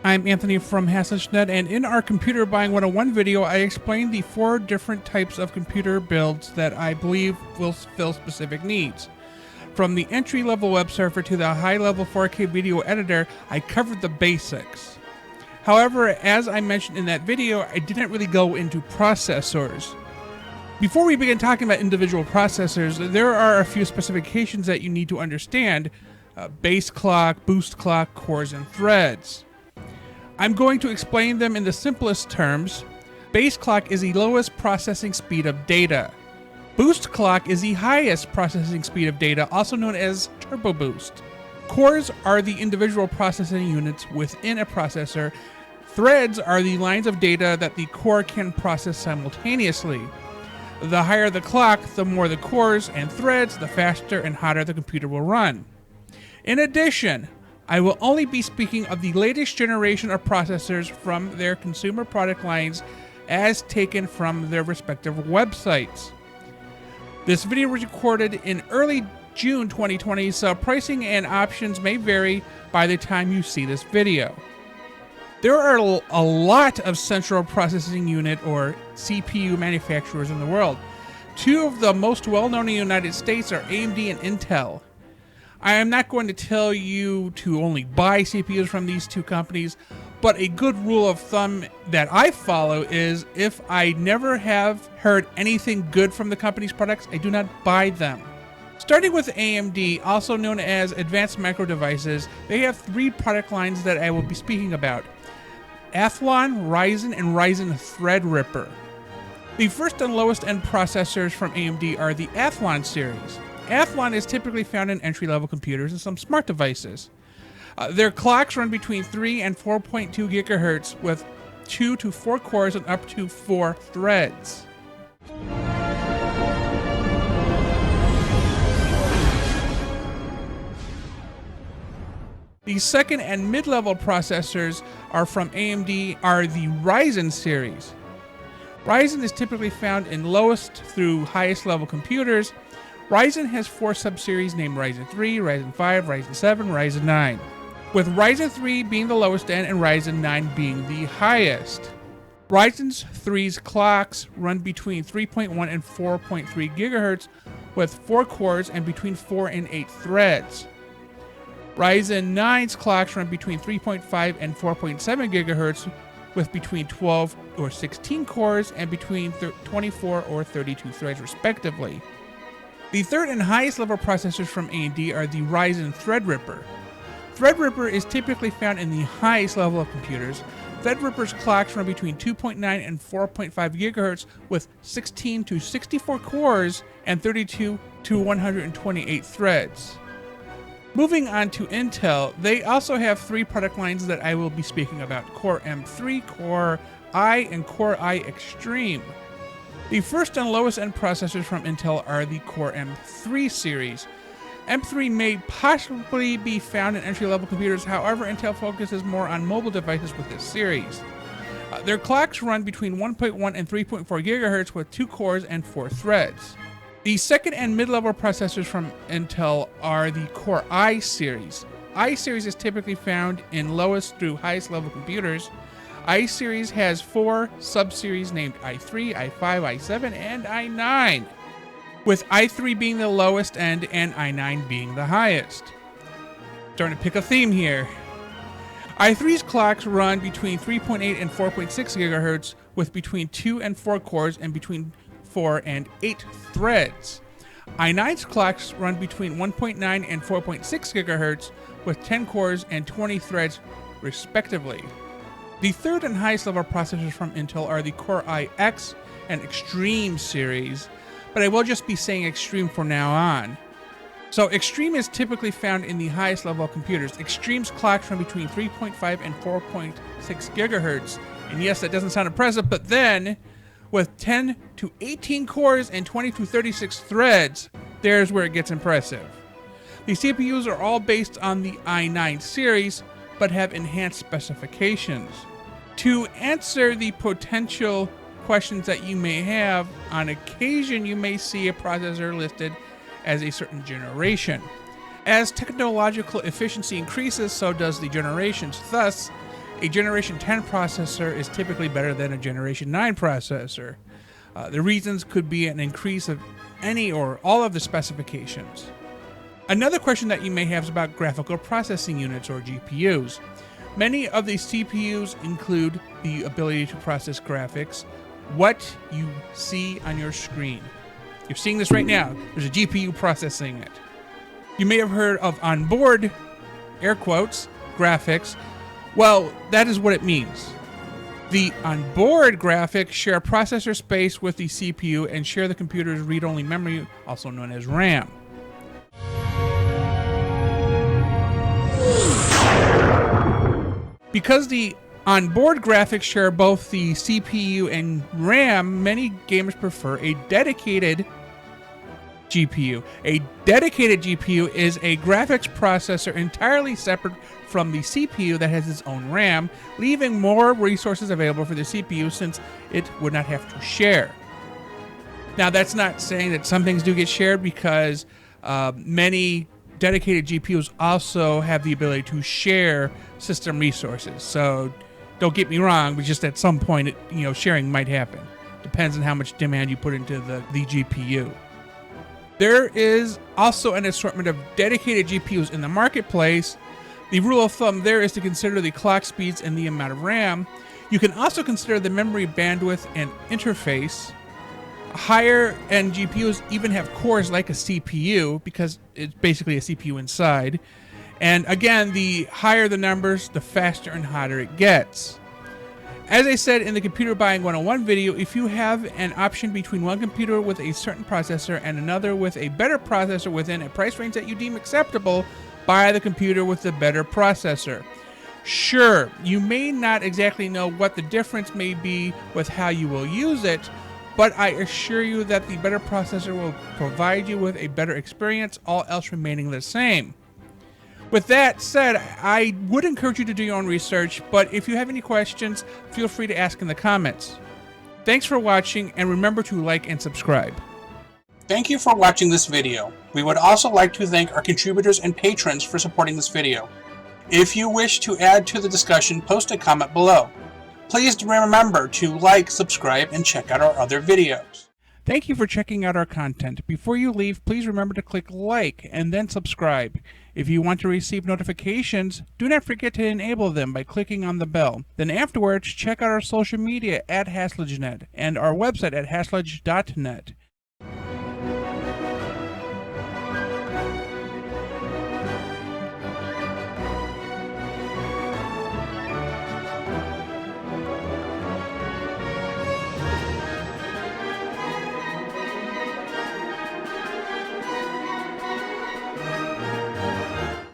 I'm Anthony from Hasslish.net, and in our Computer Buying 101 video, I explained the 4 different types of computer builds that I believe will fill specific needs. From the entry-level web surfer to the high-level 4K video editor, I covered the basics. However, as I mentioned in that video, I didn't really go into processors. Before we begin talking about individual processors, there are a few specifications that you need to understand: base clock, boost clock, cores, and threads. I'm going to explain them in the simplest terms. Base clock is the lowest processing speed of data. Boost clock is the highest processing speed of data, also known as turbo boost. Cores are the individual processing units within a processor. Threads are the lines of data that the core can process simultaneously. The higher the clock, the more the cores and threads, the faster and hotter the computer will run. In addition, I will only be speaking of the latest generation of processors from their consumer product lines as taken from their respective websites. This video was recorded in early June 2020, so pricing and options may vary by the time you see this video. There are a lot of central processing unit or CPU manufacturers in the world. 2 of the most well-known in the United States are AMD and Intel. I am not going to tell you to only buy CPUs from these 2 companies, but a good rule of thumb that I follow is if I never have heard anything good from the company's products, I do not buy them. Starting with AMD, also known as Advanced Micro Devices, they have 3 product lines that I will be speaking about: Athlon, Ryzen, and Ryzen Threadripper. The first and lowest end processors from AMD are the Athlon series. Athlon is typically found in entry-level computers and some smart devices. Their clocks run between 3 and 4.2 gigahertz with 2 to 4 cores and up to 4 threads. The second and mid-level processors are from AMD are the Ryzen series. Ryzen is typically found in lowest through highest level computers. Ryzen has 4 subseries named Ryzen 3, Ryzen 5, Ryzen 7, Ryzen 9, with Ryzen 3 being the lowest end and Ryzen 9 being the highest. Ryzen 3's clocks run between 3.1 and 4.3 gigahertz with 4 cores and between 4 and 8 threads. Ryzen 9's clocks run between 3.5 and 4.7 gigahertz with between 12 or 16 cores and between 24 or 32 threads respectively. The third and highest level processors from AMD are the Ryzen Threadripper. Threadripper is typically found in the highest level of computers. Threadripper's clocks run between 2.9 and 4.5 gigahertz with 16 to 64 cores and 32 to 128 threads. Moving on to Intel, they also have 3 product lines that I will be speaking about: Core M3, Core I, and Core I Extreme. The first and lowest end processors from Intel are the Core M3 series. M3 may possibly be found in entry-level computers, however, Intel focuses more on mobile devices with this series. Their clocks run between 1.1 and 3.4 gigahertz with 2 cores and 4 threads. The second and mid-level processors from Intel are the Core I series. I series is typically found in lowest through highest level computers. I series has 4 subseries named i3, i5, i7, and i9, with i3 being the lowest end and i9 being the highest. Starting to pick a theme here. i3's clocks run between 3.8 and 4.6 gigahertz with between 2 and 4 cores and between 4 and 8 threads. i9's clocks run between 1.9 and 4.6 gigahertz with 10 cores and 20 threads respectively. The third and highest level processors from Intel are the Core iX and Extreme series, but I will just be saying Extreme from now on. So Extreme is typically found in the highest level of computers. Extreme's clocks run between 3.5 and 4.6 gigahertz, and yes, that doesn't sound impressive, but then with 10 to 18 cores and 20 to 36 threads, there's where it gets impressive. The CPUs are all based on the i9 series, but have enhanced specifications. To answer the potential questions that you may have, on occasion you may see a processor listed as a certain generation. As technological efficiency increases, so does the generations. Thus, a Generation 10 processor is typically better than a Generation 9 processor. The reasons could be an increase of any or all of the specifications. Another question that you may have is about graphical processing units or GPUs. Many of these CPUs include the ability to process graphics, what you see on your screen. You're seeing this right now. There's a GPU processing it. You may have heard of onboard, air quotes, graphics. Well, that is what it means. The onboard graphics share processor space with the CPU and share the computer's read-only memory, also known as RAM. Because the onboard graphics share both the CPU and RAM, many gamers prefer a dedicated GPU. A dedicated GPU is a graphics processor entirely separate from the CPU that has its own RAM, leaving more resources available for the CPU since it would not have to share. Now, that's not saying that some things do get shared, because many dedicated GPUs also have the ability to share system resources. So don't get me wrong, but just at some point, sharing might happen. Depends on how much demand you put into the GPU. There is also an assortment of dedicated GPUs in the marketplace. The rule of thumb there is to consider the clock speeds and the amount of RAM. You can also consider the memory bandwidth and interface. Higher end GPUs even have cores like a CPU, because it's basically a CPU inside. And again, the higher the numbers, the faster and hotter it gets. As I said in the Computer Buying 101 video, if you have an option between one computer with a certain processor and another with a better processor within a price range that you deem acceptable, buy the computer with the better processor. Sure, you may not exactly know what the difference may be with how you will use it, but I assure you that the better processor will provide you with a better experience, all else remaining the same. With that said, I would encourage you to do your own research, but if you have any questions, feel free to ask in the comments. Thanks for watching, and remember to like and subscribe. Thank you for watching this video. We would also like to thank our contributors and patrons for supporting this video. If you wish to add to the discussion, post a comment below. Please remember to like, subscribe, and check out our other videos. Thank you for checking out our content. Before you leave, please remember to click like and then subscribe. If you want to receive notifications, do not forget to enable them by clicking on the bell. Then afterwards, check out our social media at HasledgeNet and our website at hasledge.net.